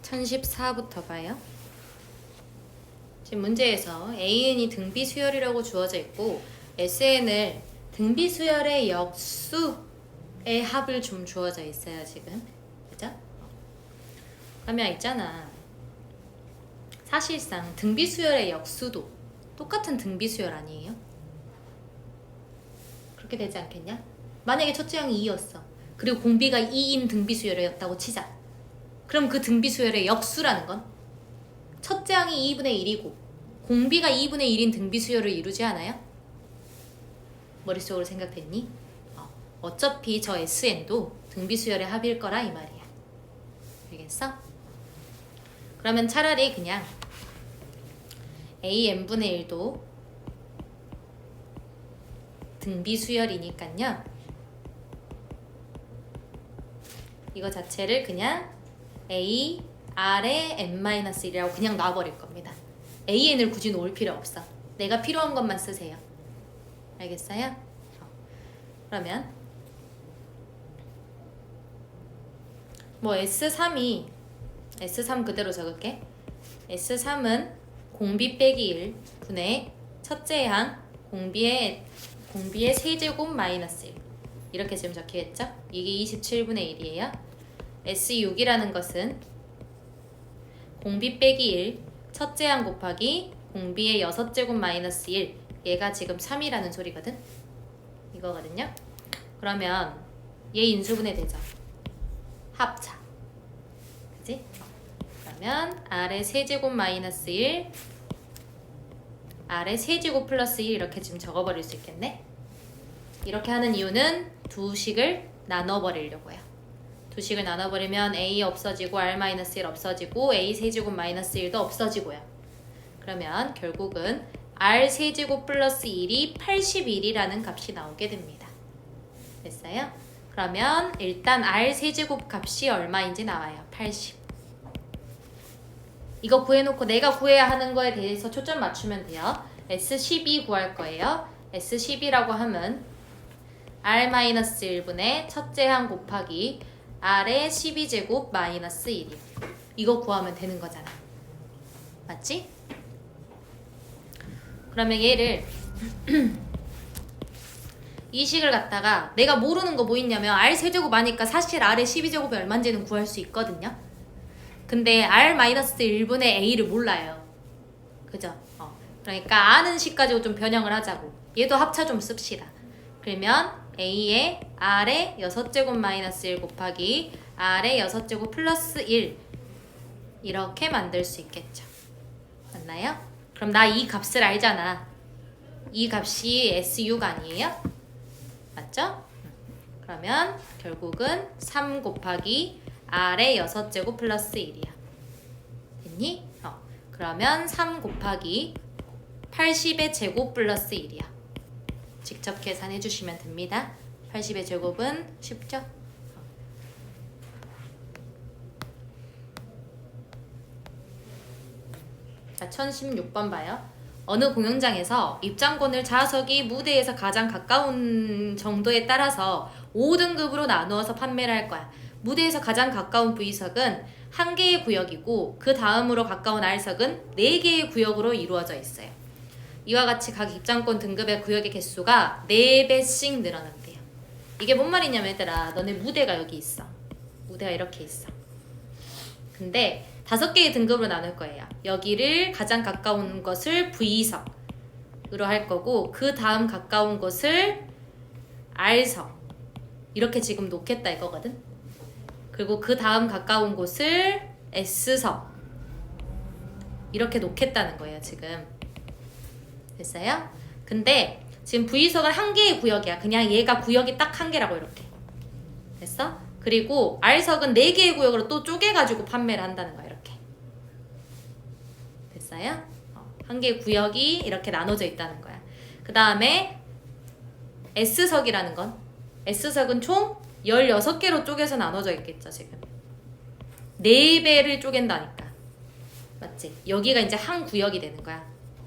1014부터 봐요. 지금 문제에서 AN이 등비 수열이라고 주어져 있고 SN을 등비 수열의 역수의 합을 좀 주어져 있어요 지금. 그죠? 그러면 있잖아. 사실상 등비 수열의 역수도 똑같은 등비 수열 아니에요? 그렇게 되지 않겠냐? 만약에 첫째 항이 2였어. 그리고 공비가 2인 등비 수열이었다고 치자. 그럼 그 등비 수열의 역수라는 건 첫째 항이 2분의 1이고 공비가 2분의 1인 등비 수열을 이루지 않아요? 머릿속으로 생각됐니? 어차피 저 SN도 등비 수열의 합일 거라 이 말이야. 알겠어? 그러면 차라리 그냥 AN분의 1도 등비 수열이니까요. 이거 자체를 그냥 A, R의 N-1이라고 그냥 놔버릴 겁니다. AN을 굳이 놓을 필요 없어. 내가 필요한 것만 쓰세요. 알겠어요? 그러면 뭐 S3 그대로 적을게. S3은 공비 빼기 1 분의 첫째 항 공비의 세제곱 마이너스 1 이렇게 지금 적혀있죠? 이게 27분의 1이에요. S6이라는 것은 공비 빼기 1 첫째 항 곱하기 공비의 6제곱 마이너스 1 얘가 지금 3이라는 소리거든? 이거거든요? 그러면 얘 인수분해 되죠? 합차 그치? 그러면 R의 세제곱 마이너스 1 R의 세제곱 플러스 1 이렇게 지금 적어버릴 수 있겠네? 이렇게 하는 이유는 두 식을 나눠버리려고요. 두 식을 나눠버리면 A 없어지고 R-1 없어지고 A 세제곱 마이너스 1도 없어지고요. 그러면 결국은 R 세제곱 플러스 1이 81이라는 값이 나오게 됩니다. 됐어요? 그러면 일단 R 세제곱 값이 얼마인지 나와요. 80. 이거 구해놓고 내가 구해야 하는 거에 대해서 초점 맞추면 돼요. S12 구할 거예요. S12라고 하면 R-1분의 첫째 항 곱하기 R의 12제곱 마이너스 1이요. 이거 구하면 되는 거잖아. 맞지? 그러면 얘를 이 식을 갖다가 내가 모르는 거 뭐 있냐면 R 세제곱 하니까 사실 R의 12제곱이 얼마인지는 구할 수 있거든요. 근데 R-1분의 A를 몰라요. 그죠? 그러니까 아는 식 가지고 좀 변형을 하자고. 얘도 합차 좀 씁시다. 그러면 A의 R의 6제곱 마이너스 1 곱하기 R의 6제곱 플러스 1 이렇게 만들 수 있겠죠. 맞나요? 그럼 나 이 값을 알잖아. 이 값이 S6 아니에요? 맞죠? 그러면 결국은 3 곱하기 R의 6제곱 플러스 1이야. 됐니? 그러면 3 곱하기 80의 제곱 플러스 1이야. 직접 계산해 주시면 됩니다. 80의 제곱은 쉽죠? 자, 1016번 봐요. 어느 공연장에서 입장권을 좌석이 무대에서 가장 가까운 정도에 따라서 5등급으로 나누어서 판매를 할 거야. 무대에서 가장 가까운 V석은 1개의 구역이고 그 다음으로 가까운 R석은 4개의 구역으로 이루어져 있어요. 이와 같이 각 입장권 등급의 구역의 개수가 4배씩 늘어난대요. 이게 뭔 말이냐면 얘들아, 너네 무대가 여기 있어. 무대가 이렇게 있어. 근데 5개의 등급으로 나눌 거예요. 여기를 가장 가까운 것을 V석으로 할 거고 그 다음 가까운 것을 R석 이렇게 지금 놓겠다 이거거든. 그리고 그 다음 가까운 곳을 S석 이렇게 놓겠다는 거예요 지금. 됐어요? 근데 지금 V석은 1개의 구역이야. 그냥 얘가 구역이 딱 1개라고 이렇게. 됐어? 그리고 R석은 4개의 구역으로 또 쪼개가지고 판매를 한다는 거야 이렇게. 됐어요? 1개의 구역이 이렇게 나눠져 있다는 거야. 그 다음에 S석이라는 건 S석은 총 16개로 쪼개서 나눠져 있겠죠 지금. 4배를 쪼갠다니까. 맞지? 여기가 이제 한 구역이 되는 거야.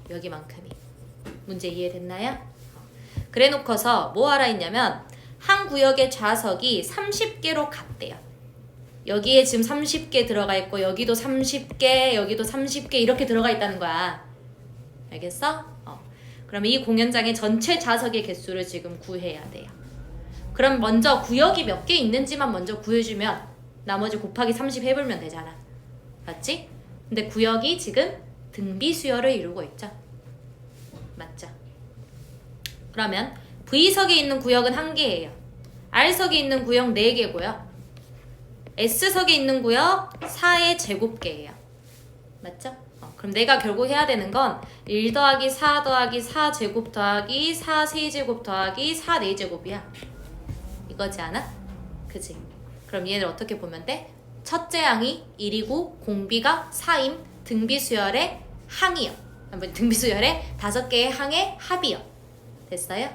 여기만큼이. 문제 이해됐나요? 그래 놓고서 뭐 하라 했냐면 한 구역의 좌석이 30개로 같대요. 여기에 지금 30개 들어가 있고 여기도 30개, 여기도 30개 이렇게 들어가 있다는 거야. 알겠어? 그러면 이 공연장의 전체 좌석의 개수를 지금 구해야 돼요. 그럼 먼저 구역이 몇 개 있는지만 먼저 구해주면 나머지 곱하기 30 해보면 되잖아. 맞지? 근데 구역이 지금 등비 수열을 이루고 있죠. 맞죠? 그러면 V석에 있는 구역은 1개예요. R석에 있는 구역 4개고요. S석에 있는 구역 4의 제곱개예요. 맞죠? 그럼 내가 결국 해야 되는 건 1 더하기 4 더하기 4 제곱 더하기 4 세제곱 더하기 4 4제곱이야. 이거지 않아? 그지? 그럼 얘를 어떻게 보면 돼? 첫째 항이 1이고 공비가 4임. 등비수열의 항이요. 등비수열의 5개의 항의 합이요. 됐어요?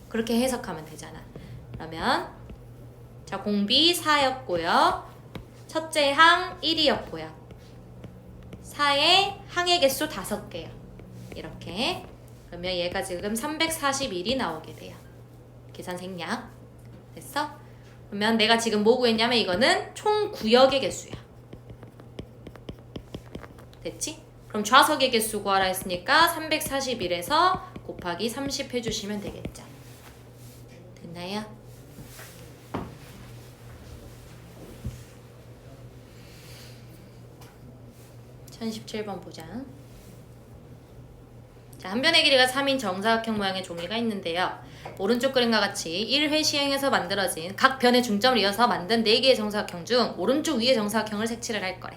그렇게 해석하면 되잖아. 그러면 자, 공비 4였고요. 첫째 항 1이었고요. 4의 항의 개수 5개요. 이렇게. 그러면 얘가 지금 341이 나오게 돼요. 계산 생략. 됐어? 그러면 내가 지금 뭐 구했냐면 이거는 총 구역의 개수야. 됐지? 그럼 좌석의 개수 구하라 했으니까 341에서 곱하기 30 해주시면 되겠죠. 됐나요? (1017번) 보자. 자, 한 변의 길이가 3인 정사각형 모양의 종이가 있는데요. 오른쪽 그림과 같이 1회 시행해서 만들어진 각 변의 중점을 이어서 만든 4개의 정사각형 중 오른쪽 위의 정사각형을 색칠을 할 거래.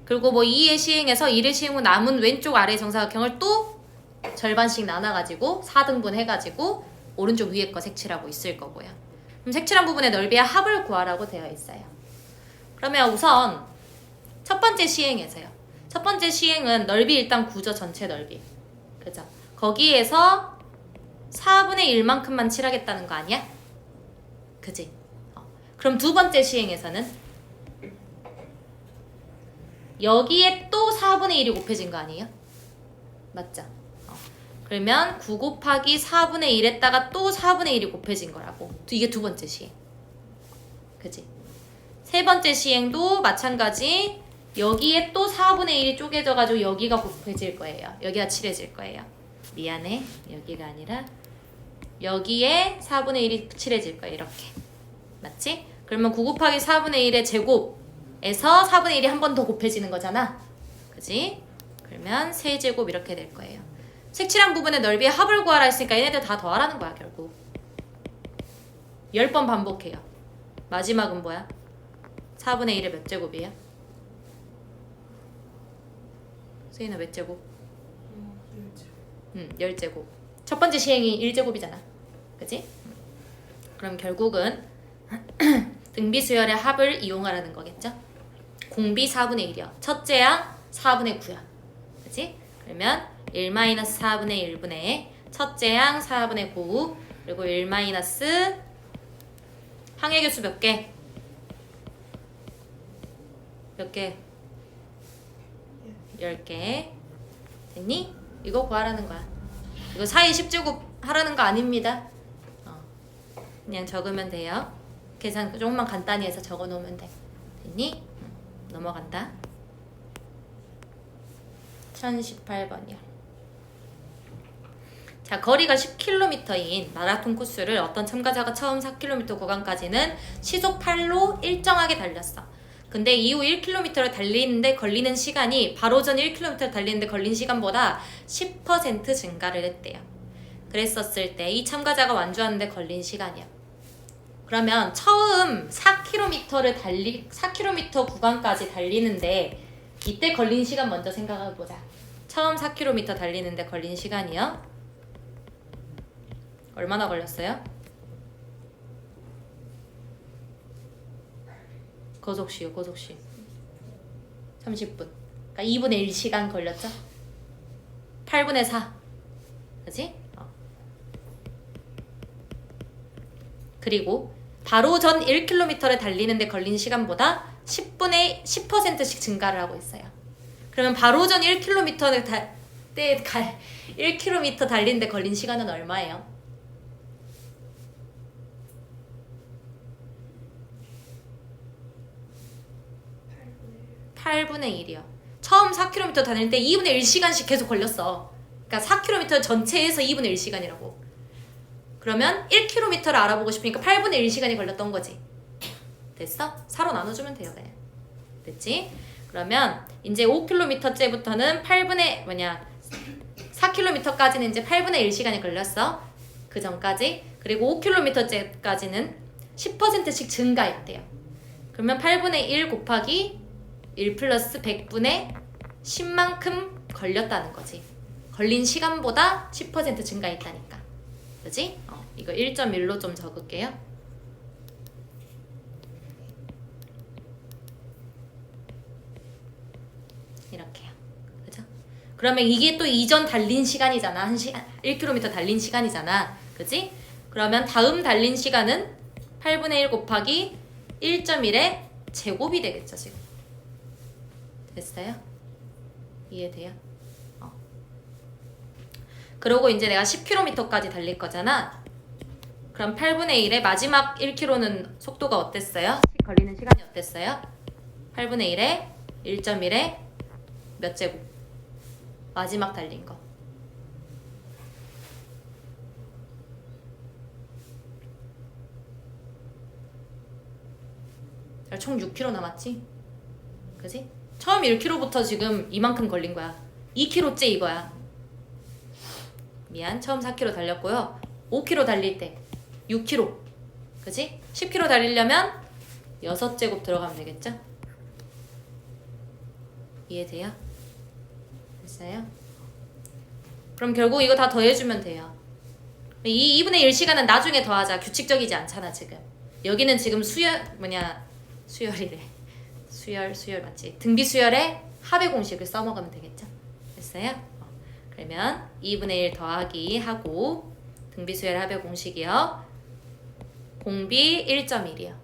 그리고 뭐 2회 시행해서 1회 시행 후 남은 왼쪽 아래 정사각형을 또 절반씩 나눠가지고 4등분 해가지고 오른쪽 위에 거 색칠하고 있을 거고요. 그럼 색칠한 부분의 넓이의 합을 구하라고 되어 있어요. 그러면 우선 첫 번째 시행에서요. 첫 번째 시행은 넓이 일단 구죠. 전체 넓이. 그죠? 거기에서 4분의 1만큼만 칠하겠다는 거 아니야? 그지? 그럼 두 번째 시행에서는 여기에 또 4분의 1이 곱해진 거 아니에요? 맞죠? 그러면 9 곱하기 4분의 1에다가 또 4분의 1이 곱해진 거라고. 이게 두 번째 시행. 그지? 세 번째 시행도 마찬가지. 여기에 또 4분의 1이 쪼개져가지고 여기가 곱해질 거예요. 여기가 칠해질 거예요. 미안해. 여기가 아니라 여기에 4분의 1이 칠해질 거예요. 이렇게. 맞지? 그러면 9 곱하기 4분의 1의 제곱에서 4분의 1이 한 번 더 곱해지는 거잖아. 그지? 그러면 세제곱 이렇게 될 거예요. 색칠한 부분의 넓이의 합을 구하라 했으니까 얘네들 다 더하라는 거야. 결국 10번 반복해요. 마지막은 뭐야? 4분의 1의 몇 제곱이에요? 수인은 몇 제곱? 10제곱. 첫 번째 시행이 1제곱이잖아. 그치? 그럼 결국은 등비수열의 합을 이용하라는 거겠죠? 공비 4분의 1이요. 첫째 항 4분의 9야. 그치? 그러면 1-4분의 1분의 첫째 항 4분의 9 그리고 1- 항의 개수 몇 개? 몇 개? 10개. 됐니? 이거 구하라는 거야. 이거 4의 10제곱 하라는 거 아닙니다. 그냥 적으면 돼요. 계산 조금만 간단히 해서 적어 놓으면 돼. 됐니? 넘어간다. 1018번이요. 자, 거리가 10km인 마라톤 코스를 어떤 참가자가 처음 4km 구간까지는 시속 8로 일정하게 달렸어. 근데 이후 1km를 달리는데 걸리는 시간이 바로 전 1km 달리는데 걸린 시간보다 10% 증가를 했대요. 그랬었을 때 이 참가자가 완주하는데 걸린 시간이야. 그러면 처음 4km 구간까지 달리는데 이때 걸린 시간 먼저 생각해보자. 처음 4km 달리는데 걸린 시간이요? 얼마나 걸렸어요? 고속시요, 고속시. 30분. 그러니까 2분의 1시간 걸렸죠? 8분의 4. 그치? 그리고 바로 전 1km를 달리는데 걸린 시간보다 10%씩 증가를 하고 있어요. 그러면 바로 전 1km 1km 달리는데 걸린 시간은 얼마예요? 8분의 1이요. 처음 4km 다닐 때 2분의 1시간씩 계속 걸렸어. 그러니까 4km 전체에서 2분의 1시간이라고. 그러면 1km를 알아보고 싶으니까 8분의 1시간이 걸렸던 거지. 됐어? 4로 나눠주면 돼요. 그냥. 됐지? 그러면 이제 5km째부터는 4km까지는 이제 8분의 1시간이 걸렸어. 그 전까지. 그리고 5km째까지는 10%씩 증가했대요. 그러면 8분의 1 곱하기 1 플러스 100분의 10만큼 걸렸다는 거지. 걸린 시간보다 10% 증가했다니까. 그지? 이거 1.1로 좀 적을게요. 이렇게요. 그죠? 그러면 이게 또 이전 달린 시간이잖아. 1km 달린 시간이잖아. 그지? 그러면 다음 달린 시간은 8분의 1 곱하기 1.1의 제곱이 되겠죠, 지금. 됐어요? 이해돼요? 그러고 이제 내가 10km까지 달릴 거잖아. 그럼 8분의 1의 마지막 1km는 속도가 어땠어요? 걸리는 시간이 어땠어요? 8분의 1에 1.1에 몇 제곱? 마지막 달린 거. 총 6km 남았지? 그지? 처음 1km부터 지금 이만큼 걸린 거야. 2km째 이거야. 미안, 처음 4km 달렸고요. 5km 달릴 때 6km. 그지? 10km 달리려면 6제곱 들어가면 되겠죠? 이해돼요? 됐어요? 그럼 결국 이거 다 더해주면 돼요. 이 2분의 1시간은 나중에 더하자. 규칙적이지 않잖아, 지금. 여기는 지금 수열이래. 수열 맞지? 등비수열의 합의 공식을 써먹으면 되겠죠? 됐어요? 그러면 2분의 1 더하기 하고 등비수열 합의 공식이요. 공비 1.1이요.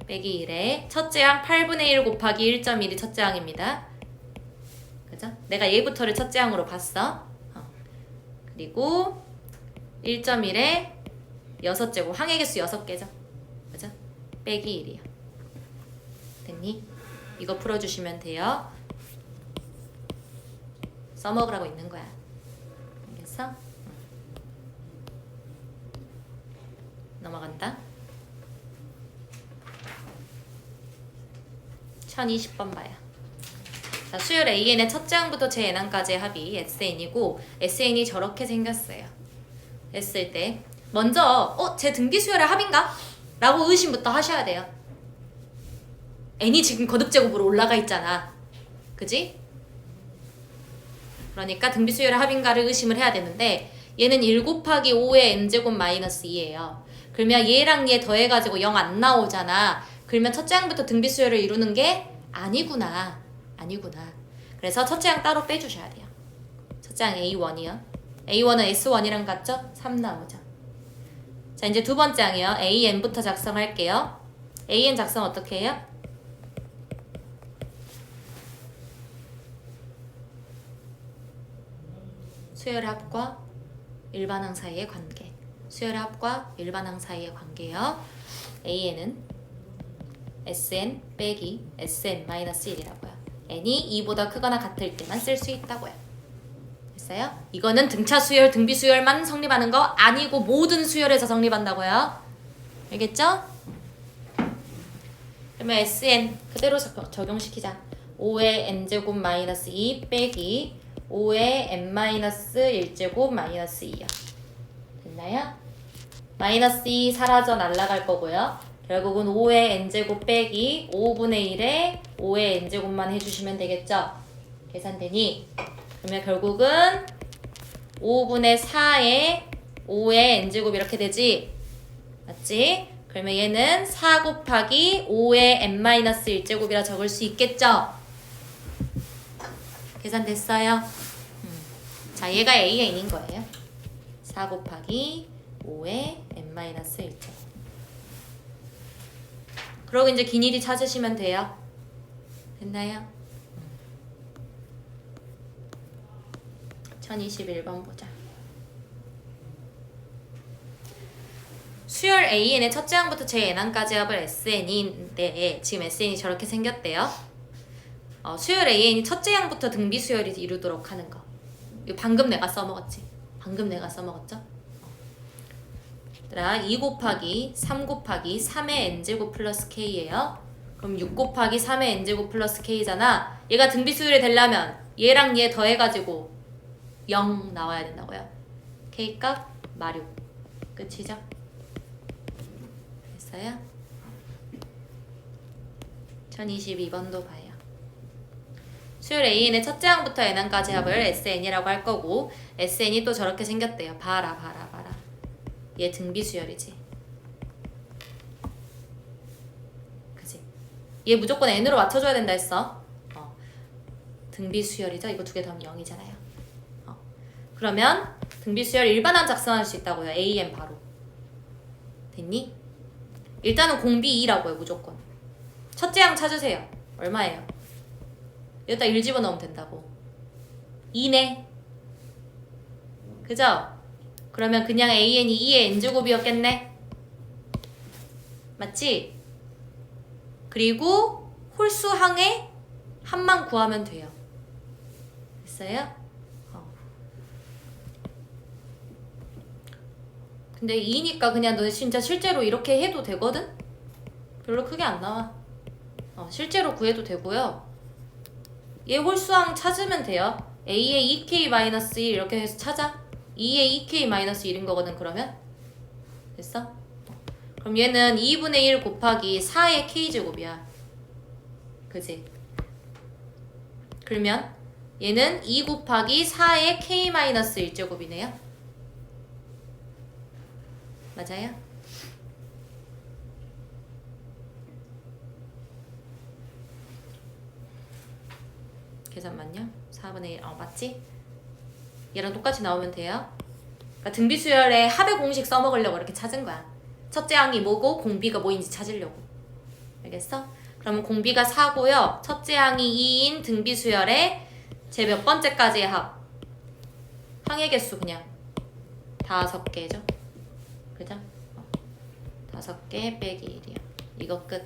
빼기 1에 첫째 항 8분의 1 곱하기 1.1이 첫째 항입니다. 그죠? 내가 얘부터를 첫째 항으로 봤어. 그리고 1.1에 6제곱. 항의 개수 6개죠. 그죠? 빼기 1이요. 됐니? 이거 풀어주시면 돼요. 써먹으라고 있는 거야. 알겠어? 넘어간다. 1020번 봐요. 자, 수열 AN의 첫째 항부터 제 n항까지의 합이 SN이고 SN이 저렇게 생겼어요. 했을 때 먼저 제 등비 수열의 합인가? 라고 의심부터 하셔야 돼요. n이 지금 거듭제곱으로 올라가 있잖아. 그지? 그러니까 등비수열의 합인가를 의심을 해야 되는데 얘는 1 곱하기 5의 n제곱 마이너스 2예요. 그러면 얘랑 얘 더해가지고 0 안 나오잖아. 그러면 첫째 항부터 등비수열을 이루는 게 아니구나. 그래서 첫째 항 따로 빼주셔야 돼요. 첫째 항 A1이요. A1은 S1이랑 같죠? 3 나오죠. 자, 이제 두 번째 항이요. AN부터 작성할게요. AN 작성 어떻게 해요? 수열의 합과 일반항 사이의 관계. 수열의 합과 일반항 사이의 관계요. AN은 SN 빼기 SN-1이라고요. n이 2보다 크거나 같을 때만 쓸 수 있다고요. 됐어요? 이거는 등차 수열, 등비 수열만 성립하는 거 아니고 모든 수열에서 성립한다고요. 알겠죠? 그러면 SN 그대로 적용시키자. 5의 n제곱 마이너스 2 빼기 5의 n-1제곱 마이너스 2요. 됐나요? 마이너스 2 사라져 날라갈 거고요. 결국은 5의 n제곱 빼기 5분의 1에 5의 n제곱만 해주시면 되겠죠? 계산되니? 그러면 결국은 5분의 4에 5의 n제곱 이렇게 되지? 맞지? 그러면 얘는 4 곱하기 5의 n-1제곱이라 적을 수 있겠죠? 계산됐어요? 자, 얘가 AN인 거예요. 4 곱하기 5의 n-1제곱. 그러고 이제 길이 찾으시면 돼요. 됐나요? 1021번 보자. 수열 AN의 첫째 항부터 제 n항까지 합을 SN인데 지금 SN이 저렇게 생겼대요. 수열 AN이 첫째 항부터 등비 수열이 이루도록 하는 거. 이거 방금 내가 써먹었지. 방금 내가 써먹었죠? 얘들아 2 곱하기 3 곱하기 3의 n제곱 플러스 k예요. 그럼 6 곱하기 3의 n제곱 플러스 k잖아. 얘가 등비 수열이 되려면 얘랑 얘 더해가지고 0 나와야 된다고요. k값 마륙. 끝이죠? 됐어요? 1022번도 봐요. 수열 AN의 첫째 항부터 n항까지 합을 SN이라고 할 거고 SN이 또 저렇게 생겼대요. 봐라. 얘 등비 수열이지. 그치? 얘 무조건 n으로 맞춰줘야 된다 했어. 등비 수열이죠? 이거 두 개 더하면 0이잖아요. 그러면 등비 수열 일반항 작성할 수 있다고요. AN 바로. 됐니? 일단은 공비 2라고요. 무조건. 첫째 항 찾으세요. 얼마예요? 여기다 1 집어넣으면 된다고. 2네. 그죠? 그러면 그냥 AN이 2의 n제곱이었겠네? 맞지? 그리고 홀수항의 합만 구하면 돼요. 됐어요? 근데 2니까 그냥 너 진짜 실제로 이렇게 해도 되거든? 별로 크게 안 나와. 실제로 구해도 되고요. 얘 홀수항 찾으면 돼요. A의 2K-1 이렇게 해서 찾아. 2의 2K-1인 거거든 그러면. 됐어? 그럼 얘는 2분의 1 곱하기 4의 K제곱이야. 그지? 그러면 얘는 2 곱하기 4의 K-1제곱이네요. 맞아요? 계산만요. 4분의 1. 맞지? 얘랑 똑같이 나오면 돼요. 그러니까 등비수열의 합의 공식 써먹으려고 이렇게 찾은 거야. 첫째 항이 뭐고 공비가 뭐인지 찾으려고. 알겠어? 그러면 공비가 4고요. 첫째 항이 2인 등비수열의 제 몇 번째까지의 합. 항의 개수 그냥 5개죠. 그죠? 5개 빼기 1이요. 이거 끝.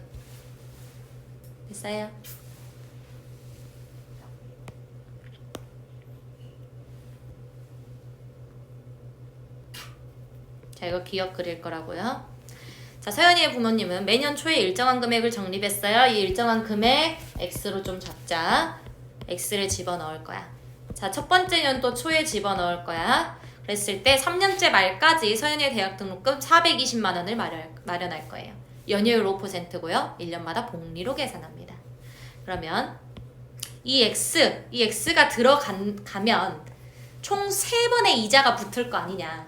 됐어요? 자, 이거 기억 그릴 거라고요. 자, 서연이의 부모님은 매년 초에 일정한 금액을 적립했어요. 이 일정한 금액 X로 좀 잡자. X를 집어넣을 거야. 자, 첫 번째 년도 초에 집어넣을 거야. 그랬을 때 3년째 말까지 서연이의 대학 등록금 420만 원을 마련할 거예요. 연료율 5%고요. 1년마다 복리로 계산합니다. 그러면 이 X가 들어가면 총 3번의 이자가 붙을 거 아니냐.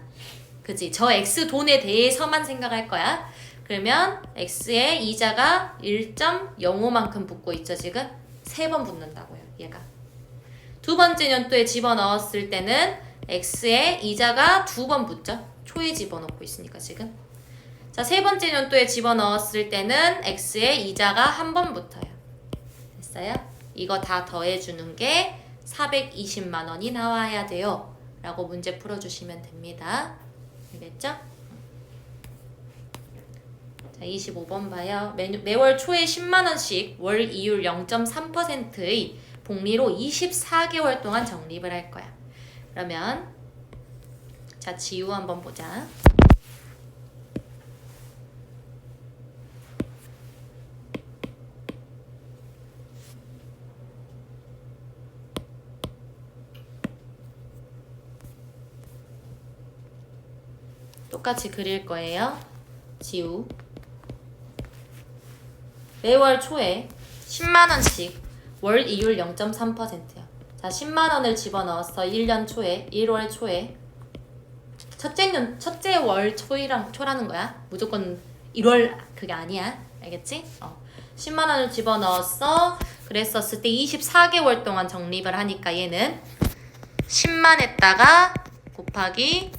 그치? 저 X 돈에 대해서만 생각할 거야. 그러면 X의 이자가 1.05만큼 붙고 있죠, 지금? 3번 붙는다고요, 얘가. 두 번째 년도에 집어넣었을 때는 X의 이자가 2번 붙죠? 초에 집어넣고 있으니까 지금. 자, 세 번째 년도에 집어넣었을 때는 X의 이자가 1번 붙어요. 됐어요? 이거 다 더해주는 게 420만 원이 나와야 돼요. 라고 문제 풀어주시면 됩니다. 알겠죠? 자, 25번 봐요. 매월 초에 10만원씩 월 이율 0.3%의 복리로 24개월 동안 적립을 할 거야. 그러면 자, 지우 한번 보자. 똑같이 그릴 거예요. 지우. 매월 초에 10만원씩 월 이율 0.3%야. 자, 10만원을 집어넣었어. 1년 초에, 1월 초에. 첫째 월 초라는 거야. 무조건 1월 그게 아니야. 알겠지? 10만원을 집어넣었어. 그랬었을 때 24개월 동안 적립을 하니까 얘는 10만 했다가 곱하기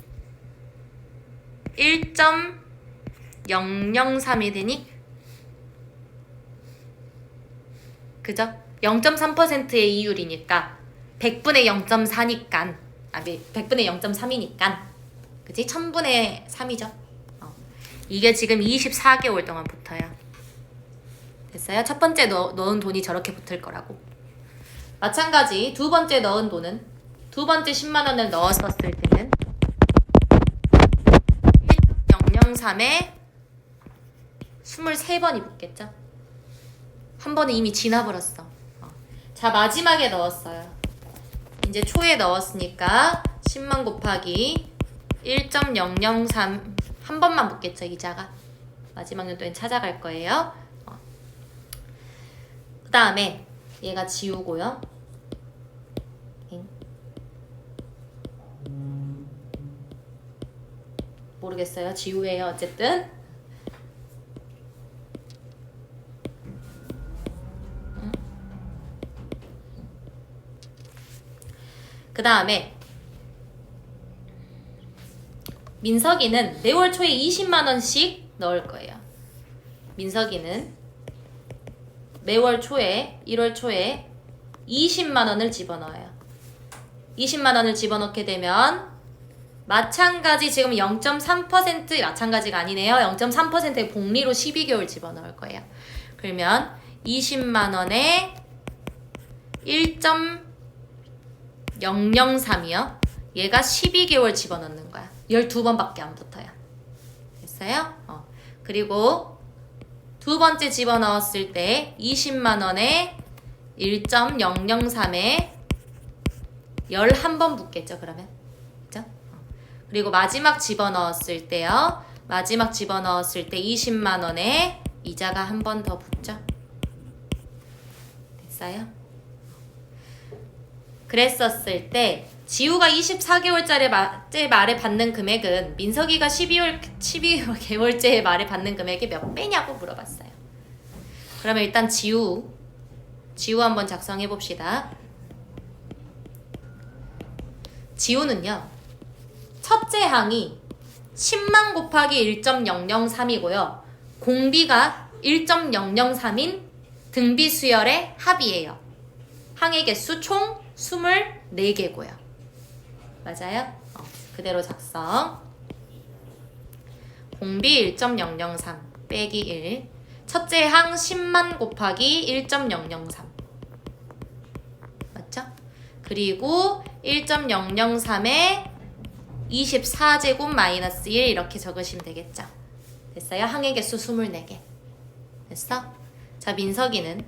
1.003이 되니? 그죠? 0.3%의 이율이니까 100분의 0.4니까 100분의 0.3이니까 그치? 1000분의 3이죠. 이게 지금 24개월 동안 붙어요. 됐어요? 첫 번째 넣은 돈이 저렇게 붙을 거라고. 마찬가지 두 번째 넣은 돈은 두 번째 10만 원을 넣었었을 때는 1.003에 23번이 붙겠죠? 한 번은 이미 지나버렸어. 자, 마지막에 넣었어요. 이제 초에 넣었으니까 10만 곱하기 1.003 한 번만 붙겠죠, 이자가. 마지막 연도엔 찾아갈 거예요. 그 다음에 얘가 지우고요. 모르겠어요. 지우예요. 어쨌든 그 다음에 민석이는 매월 초에 20만원씩 넣을 거예요. 민석이는 매월 초에 1월 초에 20만원을 집어넣어요. 20만원을 집어넣게 되면 마찬가지 지금 0.3% 마찬가지가 아니네요. 0.3%의 복리로 12개월 집어넣을 거예요. 그러면 20만원에 1.003이요. 얘가 12개월 집어넣는 거야. 12번밖에 안 붙어요. 됐어요? 그리고 두 번째 집어넣었을 때 20만원에 1.003에 11번 붙겠죠, 그러면. 그죠? 그리고 마지막 집어넣었을 때요. 마지막 집어넣었을 때 20만원에 이자가 한 번 더 붙죠. 됐어요? 그랬었을 때 지우가 24개월째 말에 받는 금액은 민석이가 12개월째 말에 받는 금액이 몇 배냐고 물어봤어요. 그러면 일단 지우 한번 작성해 봅시다. 지우는요. 첫째 항이 10만 곱하기 1.003이고요. 공비가 1.003인 등비 수열의 합이에요. 항의 개수 총 24개고요. 맞아요? 그대로 작성. 공비 1.003 빼기 1. 첫째 항 10만 곱하기 1.003. 맞죠? 그리고 1.003에 24제곱 마이너스 1 이렇게 적으시면 되겠죠? 됐어요? 항의 개수 24개. 됐어? 자, 민석이는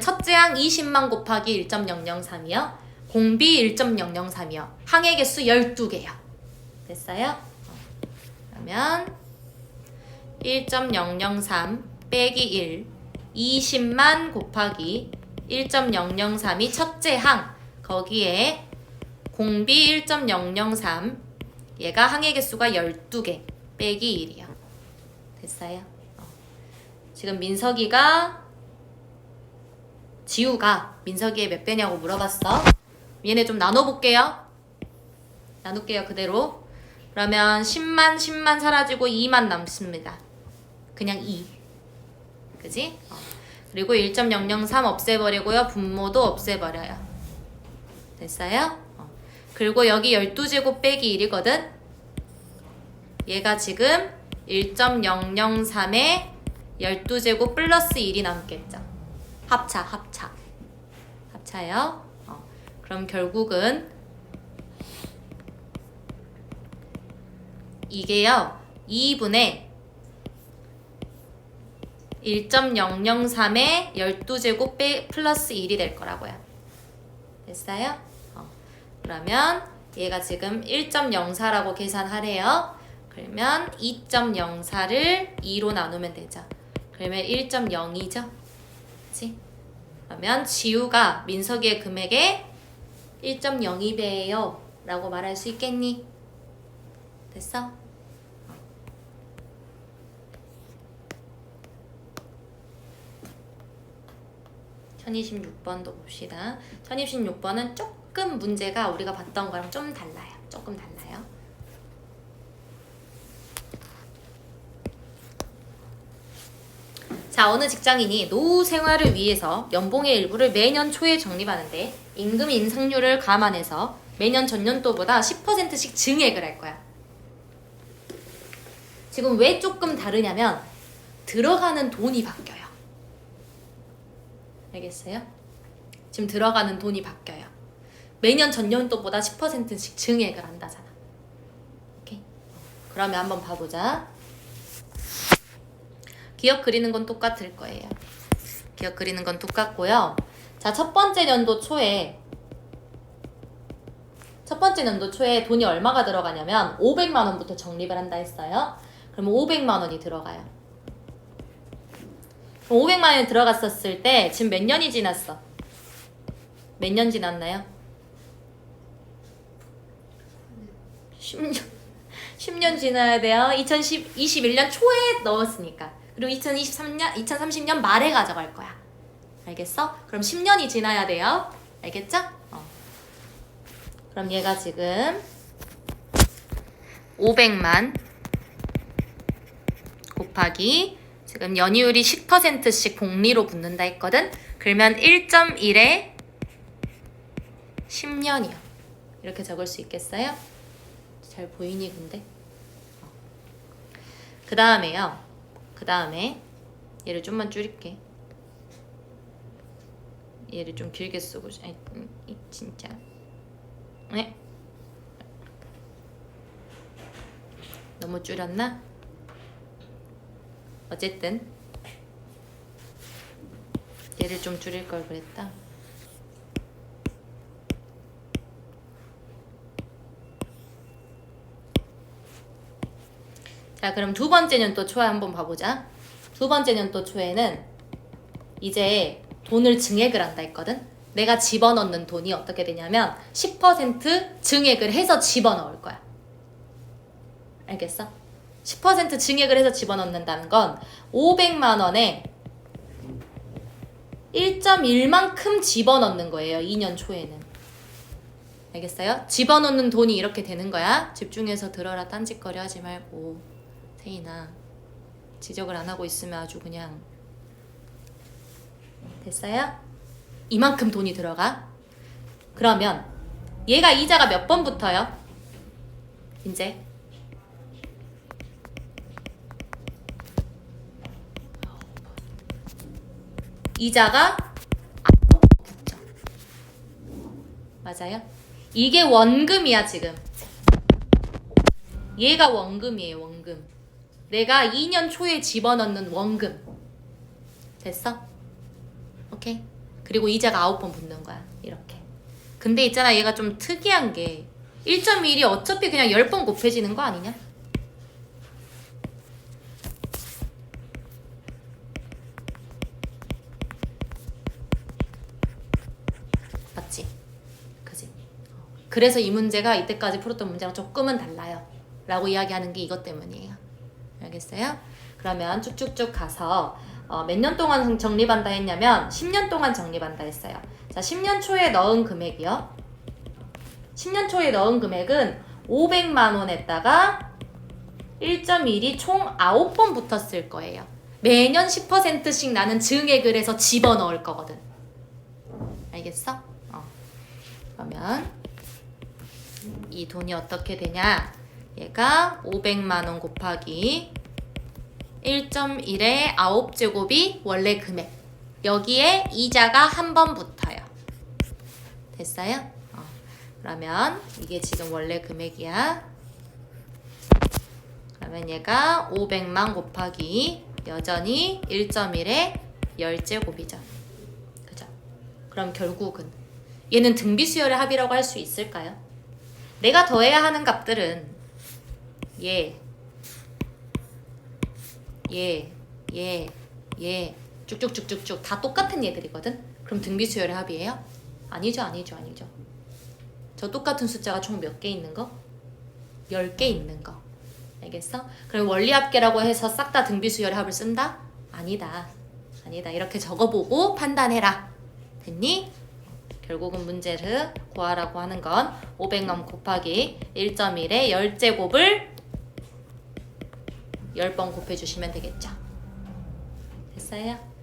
첫째 항 20만 곱하기 1.003이요. 공비 1.003이요. 항의 개수 12개요. 됐어요? 그러면 1.003 빼기 1 20만 곱하기 1.003이 첫째 항 거기에 공비 1.003 얘가 항의 개수가 12개 빼기 1이요. 됐어요? 지금 지우가 민석이의 몇 배냐고 물어봤어. 얘네 좀 나눠볼게요. 나눌게요, 그대로. 그러면 10만 사라지고 2만 남습니다. 그냥 2. 그지? 그리고 1.003 없애버리고요. 분모도 없애버려요. 됐어요? 그리고 여기 12제곱 빼기 1이거든? 얘가 지금 1.003에 12제곱 플러스 1이 남겠죠. 합차요. 그럼 결국은 이게요. 2분의 1.003에 12제곱 플러스 1이 될 거라고요. 됐어요? 그러면 얘가 지금 1.04라고 계산하래요. 그러면 2.04를 2로 나누면 되죠. 그러면 1.02죠. 그치? 그러면 지우가 민석이의 금액의 1.02배예요 라고 말할 수 있겠니? 됐어? 1026번도 봅시다. 1026번은 조금 문제가 우리가 봤던 거랑 좀 달라요. 조금 달라요. 자, 어느 직장인이 노후 생활을 위해서 연봉의 일부를 매년 초에 적립하는데 임금 인상률을 감안해서 매년 전년도보다 10%씩 증액을 할 거야. 지금 왜 조금 다르냐면 들어가는 돈이 바뀌어요. 알겠어요? 지금 들어가는 돈이 바뀌어요. 매년 전년도보다 10%씩 증액을 한다잖아. 오케이? 그러면 한번 봐보자. 기억 그리는 건 똑같을 거예요. 기억 그리는 건 똑같고요. 자, 첫 번째 연도 초에 돈이 얼마가 들어가냐면 500만 원부터 적립을 한다 했어요. 그러면 500만 원이 들어가요. 500만 원이 들어갔었을 때 지금 몇 년이 지났어? 몇 년 지났나요? 10년 지나야 돼요. 2021년 초에 넣었으니까. 그리고 2030년 말에 가져갈 거야. 알겠어? 그럼 10년이 지나야 돼요. 알겠죠? 그럼 얘가 지금 500만 곱하기 지금 연이율이 10%씩 복리로 붙는다 했거든? 그러면 1.1에 10년이요. 이렇게 적을 수 있겠어요? 잘 보이니 근데? 그 다음에 얘를 좀만 줄일게. 얘를 좀 길게 쓰고 진짜 네? 너무 줄였나? 어쨌든 얘를 좀 줄일 걸 그랬다. 자, 그럼 두 번째 년도 초에 한번 봐보자. 두 번째 년도 초에는 이제 돈을 증액을 한다 했거든? 내가 집어넣는 돈이 어떻게 되냐면 10% 증액을 해서 집어넣을 거야. 알겠어? 10% 증액을 해서 집어넣는다는 건 500만 원에 1.1만큼 집어넣는 거예요. 2년 초에는. 알겠어요? 집어넣는 돈이 이렇게 되는 거야. 집중해서 들어라. 딴짓거리 하지 말고. 세인아, 지적을 안 하고 있으면 아주 그냥. 됐어요? 이만큼 돈이 들어가. 그러면 얘가 이자가 몇 번 붙어요? 이제 이자가 붙죠. 맞아요? 이게 원금이야 지금. 얘가 원금이에요. 원금. 내가 2년 초에 집어넣는 원금. 됐어? 오케이? 그리고 이자가 9번 붙는 거야. 이렇게. 근데 있잖아, 얘가 좀 특이한 게 1.1이 어차피 그냥 10번 곱해지는 거 아니냐? 맞지? 그지? 그래서 이 문제가 이때까지 풀었던 문제랑 조금은 달라요. 라고 이야기하는 게 이것 때문이에요. 알겠어요? 그러면 쭉쭉쭉 가서 몇 년 동안 적립한다 했냐면 10년 동안 적립한다 했어요. 자, 10년 초에 넣은 금액이요. 10년 초에 넣은 금액은 500만 원에다가 1.1이 총 9번 붙었을 거예요. 매년 10%씩 나는 증액을 해서 집어넣을 거거든. 알겠어? 그러면 이 돈이 어떻게 되냐? 얘가 500만 원 곱하기 1.1의 9제곱이 원래 금액. 여기에 이자가 한 번 붙어요. 됐어요? 그러면 이게 지금 원래 금액이야. 그러면 얘가 500만 곱하기 여전히 1.1의 10제곱이죠. 그죠? 그럼 결국은 얘는 등비수열의 합이라고 할 수 있을까요? 내가 더해야 하는 값들은 얘 쭉쭉쭉쭉쭉 다 똑같은 얘들이거든? 그럼 등비수열의 합이에요? 아니죠. 저 똑같은 숫자가 총 몇 개 있는 거? 10개 있는 거. 알겠어? 그럼 원리합계라고 해서 싹 다 등비수열의 합을 쓴다? 아니다. 이렇게 적어보고 판단해라. 됐니? 결국은 문제를 구하라고 하는 건 500만 곱하기 1.1의 10제곱을 10번 곱해주시면 되겠죠. 됐어요?